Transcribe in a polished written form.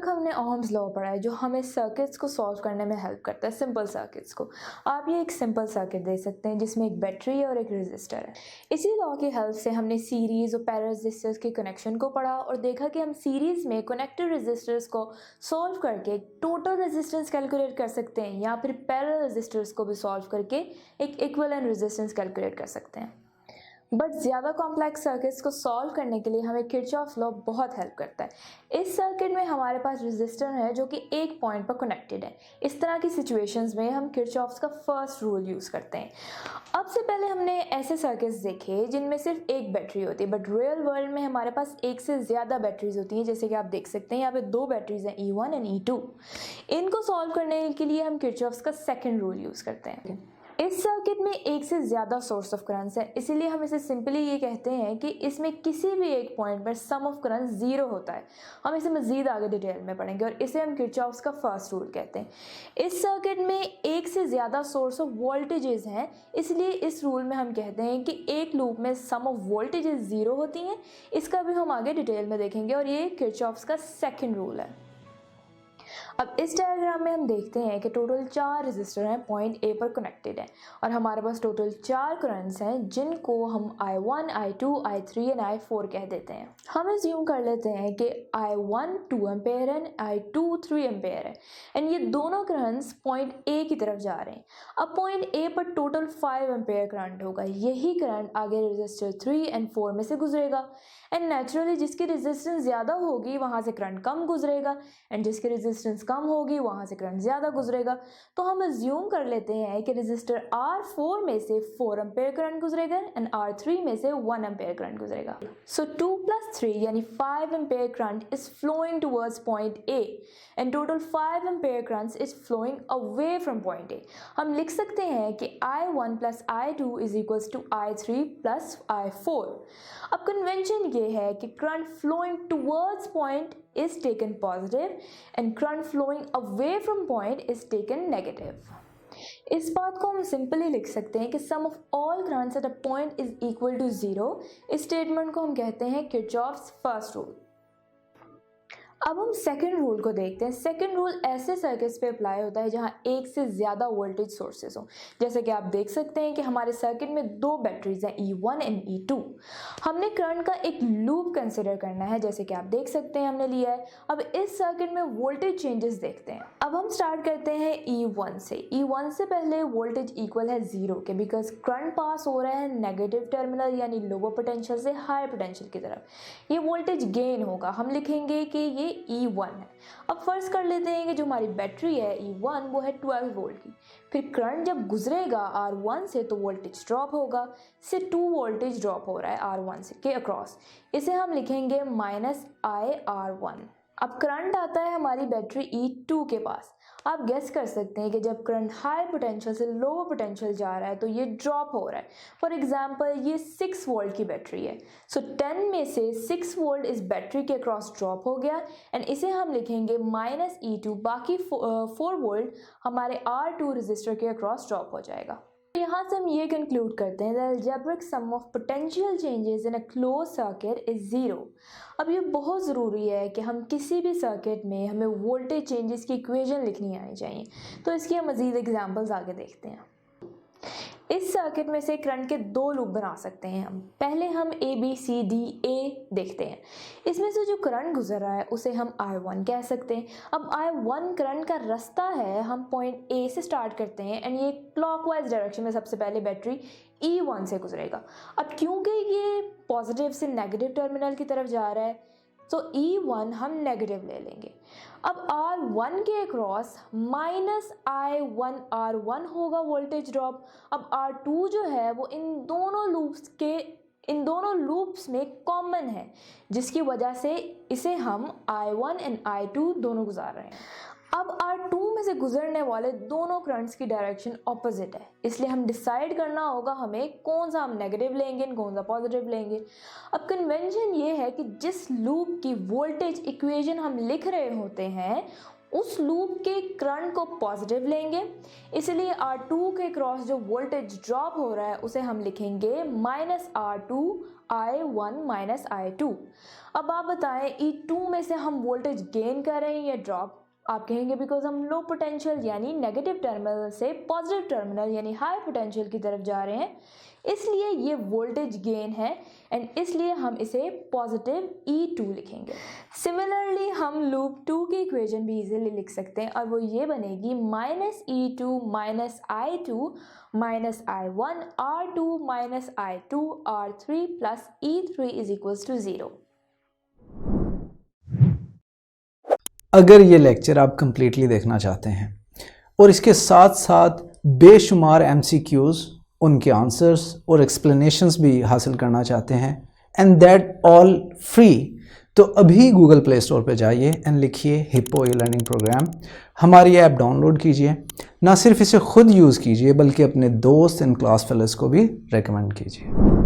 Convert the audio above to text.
तक हमने Ohm's law पढ़ा है जो हमें सर्किट्स को सॉल्व करने में हेल्प करता है, सिंपल सर्किट्स को। आप ये एक सिंपल सर्किट दे सकते हैं जिसमें एक बैटरी और एक रेजिस्टर है। इसी लॉ की हेल्प से हमने सीरीज और पैरेलल रेजिस्टर्स के कनेक्शन को पढ़ा और देखा कि हम सीरीज में कनेक्टेड रेजिस्टर्स को सॉल्व करके टोटल रेजिस्टेंस कैलकुलेट कर सकते हैं या फिर पैरेलल रेजिस्टर्स को भी सॉल्व करके एक इक्विवेलेंट रेजिस्टेंस कैलकुलेट कर सकते हैं। बट ज़्यादा कॉम्प्लेक्स सर्किट्स को सॉल्व करने के लिए हमें किरचॉफ लॉ बहुत हेल्प करता है। इस सर्किट में हमारे पास रेजिस्टर है जो कि एक पॉइंट पर कनेक्टेड है। इस तरह की सिचुएशंस में हम किरचॉफ्स का फर्स्ट रूल यूज़ करते हैं। अब से पहले हमने ऐसे सर्किट्स देखे जिनमें सिर्फ एक बैटरी होती है, बट रियल वर्ल्ड में हमारे पास एक से ज़्यादा बैटरीज होती हैं। जैसे कि आप देख सकते हैं यहाँ पे दो बैटरीज हैं, E1 एंड E2। इनको सॉल्व करने के लिए हम किरचॉफ्स का सेकेंड रूल यूज़ करते हैं। इस सर्किट में एक से ज़्यादा सोर्स ऑफ करंट्स है, इसीलिए हम इसे सिंपली ये कहते हैं कि इसमें किसी भी एक पॉइंट पर सम ऑफ करंट ज़ीरो होता है। हम इसे मज़ीद आगे डिटेल में पढ़ेंगे और इसे हम किरचॉफ्स का फर्स्ट रूल कहते हैं। इस सर्किट में एक से ज़्यादा सोर्स ऑफ वोल्टेजेस हैं, इसलिए इस रूल में हम कहते हैं कि एक लूप में सम ऑफ वोल्टेजेस ज़ीरो होती हैं। इसका भी हम आगे डिटेल में देखेंगे और ये किरचॉफ्स का सेकेंड रूल है। अब इस डायग्राम में हम देखते हैं कि टोटल 4 रेजिस्टर हैं, पॉइंट ए पर कनेक्टेड हैं और हमारे पास टोटल 4 करंट्स हैं जिनको हम I1, I2, I3 and I4 कह देते हैं। हम एज्यूम कर लेते हैं कि I1 2 एम्पेयर है, I2 3 एम्पेयर है एंड ये दोनों करंट्स पॉइंट ए की तरफ जा रहे हैं। अब पॉइंट ए पर टोटल 5 एम्पेयर करंट होगा। यही करंट आगे रेजिस्टर 3 एंड 4 में से गुजरेगा एंड नेचुरली जिसकी रेजिस्टेंस ज़्यादा होगी वहाँ से करंट कम गुजरेगा एंड जिसकी रेजिस्टेंस कम होगी वहाँ से करंट ज़्यादा गुजरेगा। तो हम अज्यूम कर लेते हैं कि रेजिस्टर R4 में से 4 एम्पेयर करंट गुजरेगा एंड R3 में से 1 एम्पेयर करंट गुजरेगा। सो 2 + 3 यानी 5 ampere current is flowing towards point A and total 5 ampere current is flowing away from point A. हम लिख सकते हैं कि I1 + I2 = I3 + I4। अब कन्वेंशन ये है कि current flowing towards point is taken positive and current flowing away from point is taken negative। इस बात को हम सिंपली लिख सकते हैं कि sum of all currents at a point is equal to 0। इस स्टेटमेंट को हम कहते हैं किरचॉफ्स फर्स्ट रूल। अब हम सेकेंड रूल को देखते हैं। सेकेंड रूल ऐसे सर्किट्स पे अप्लाई होता है जहां एक से ज़्यादा वोल्टेज सोर्सेज हो। जैसे कि आप देख सकते हैं कि हमारे सर्किट में दो बैटरीज हैं, E1 एंड E2। हमने करंट का एक लूप कंसिडर करना है, जैसे कि आप देख सकते हैं हमने लिया है। अब इस सर्किट में वोल्टेज चेंजेस देखते हैं। अब हम स्टार्ट करते हैं E1 से। E1 से पहले वोल्टेज इक्वल है 0 के, बिकॉज करंट पास हो रहा है नेगेटिव टर्मिनल यानी लोअर पोटेंशियल से हाई पोटेंशियल की तरफ। ये वोल्टेज गेन होगा। हम लिखेंगे कि ये E1 है। अब फर्स्ट कर लेते हैं कि जो हमारी बैटरी है E1 वो है 12 वोल्ट की। फिर करंट जब गुजरेगा R1 से तो वोल्टेज ड्रॉप होगा। इससे 2 वोल्टेज ड्रॉप हो रहा है R1 से के अक्रॉस। इसे हम लिखेंगे -IR1। अब करंट आता है हमारी बैटरी E2 के पास। आप गेस कर सकते हैं कि जब करंट हाई पोटेंशियल से लोअर पोटेंशियल जा रहा है तो ये ड्रॉप हो रहा है। फॉर एग्जांपल ये 6 वोल्ट की बैटरी है। सो 10 में से 6 वोल्ट इस बैटरी के अक्रॉस ड्रॉप हो गया एंड इसे हम लिखेंगे -E2। बाकी 4 वोल्ट हमारे R2 रेजिस्टर के अक्रॉस ड्रॉप हो जाएगा। यहाँ से हम ये कंक्लूड करते हैं that algebraic sum of potential changes in a closed circuit is 0। अब ये बहुत ज़रूरी है कि हम किसी भी सर्किट में हमें वोल्टेज चेंजेस की इक्वेशन लिखनी आनी चाहिए। तो इसकी हम मज़ीद एग्जांपल्स आगे देखते हैं। इस सर्किट में से करंट के 2 लूप बना सकते हैं हम। पहले हम ABCDA देखते हैं। इसमें से जो करंट गुजर रहा है उसे हम I1 कह सकते हैं। अब I1 करंट का रास्ता है। हम पॉइंट A से स्टार्ट करते हैं एंड ये क्लॉकवाइज डायरेक्शन में सबसे पहले बैटरी E1 से गुजरेगा। अब क्योंकि ये पॉजिटिव से नेगेटिव टर्मिनल की तरफ जा रहा है तो E1 हम नेगेटिव ले लेंगे। अब R1 के अक्रॉस -I1R1 होगा वोल्टेज ड्रॉप। अब R2 जो है वो इन दोनों लूप्स में कॉमन है, जिसकी वजह से इसे हम I1 एंड I2 दोनों गुजार रहे हैं। अब R2 में से गुजरने वाले दोनों करंट्स की डायरेक्शन ऑपोजिट है, इसलिए हम डिसाइड करना होगा हमें कौन सा हम नेगेटिव लेंगे कौन सा पॉजिटिव लेंगे। अब कन्वेंशन ये है कि जिस लूप की वोल्टेज इक्वेशन हम लिख रहे होते हैं उस लूप के करंट को पॉजिटिव लेंगे, इसलिए R2 के क्रॉस जो वोल्टेज ड्रॉप हो रहा है उसे हम लिखेंगे -R2 I1 I2। अब आप बताएं E2 में से हम वोल्टेज गेन कर रहे हैं या ड्रॉप? आप कहेंगे बिकॉज हम लो पोटेंशियल यानी नेगेटिव टर्मिनल से पॉजिटिव टर्मिनल यानी हाई पोटेंशियल की तरफ जा रहे हैं, इसलिए ये वोल्टेज गेन है एंड इसलिए हम इसे पॉजिटिव E2 लिखेंगे। सिमिलरली हम लूप 2 की इक्वेशन भी इजीली लिख सकते हैं और वो ये बनेगी -E2 I2 I1 R2 I2 R3 plus E3 is equals to 0। अगर ये लेक्चर आप कंप्लीटली देखना चाहते हैं और इसके साथ साथ बेशुमार MCQs, उनके आंसर्स और एक्सप्लेनेशंस भी हासिल करना चाहते हैं एंड दैट ऑल फ्री, तो अभी गूगल प्ले स्टोर पे जाइए एंड लिखिए हिप्पो ई-लर्निंग प्रोग्राम। हमारी ऐप डाउनलोड कीजिए, ना सिर्फ इसे खुद यूज़ कीजिए बल्कि अपने दोस्त एंड क्लास फेलोज़ को भी रेकमेंड कीजिए।